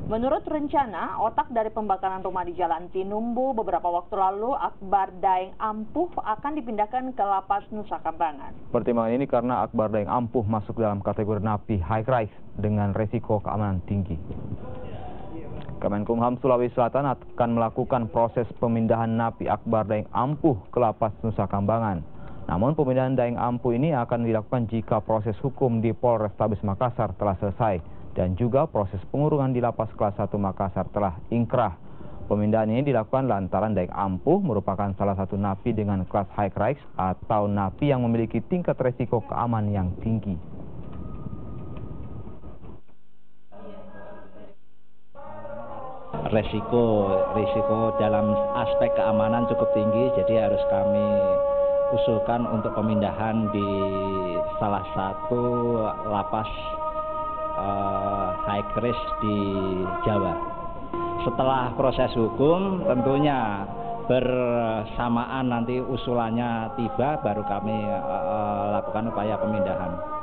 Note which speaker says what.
Speaker 1: Menurut rencana, otak dari pembakaran rumah di Jalan Tinumbu beberapa waktu lalu, Akbar Daeng Ampuh akan dipindahkan ke Lapas Nusa Kambangan.
Speaker 2: Pertimbangan ini karena Akbar Daeng Ampuh masuk dalam kategori napi high risk dengan resiko keamanan tinggi. Kemenkumham Sulawesi Selatan akan melakukan proses pemindahan napi Akbar Daeng Ampuh ke Lapas Nusa Kambangan. Namun pemindahan Daeng Ampuh ini akan dilakukan jika proses hukum di Polrestabes Makassar telah selesai dan juga proses pengurungan di Lapas Kelas 1 Makassar telah ingkrah. Pemindahan ini dilakukan lantaran Daeng Ampuh merupakan salah satu napi dengan kelas high risk atau napi yang memiliki tingkat resiko keamanan yang tinggi.
Speaker 3: Risiko dalam aspek keamanan cukup tinggi, jadi harus kami usulkan untuk pemindahan di salah satu lapas high risk di Jawa. Setelah proses hukum tentunya bersamaan nanti usulannya tiba, baru kami lakukan upaya pemindahan.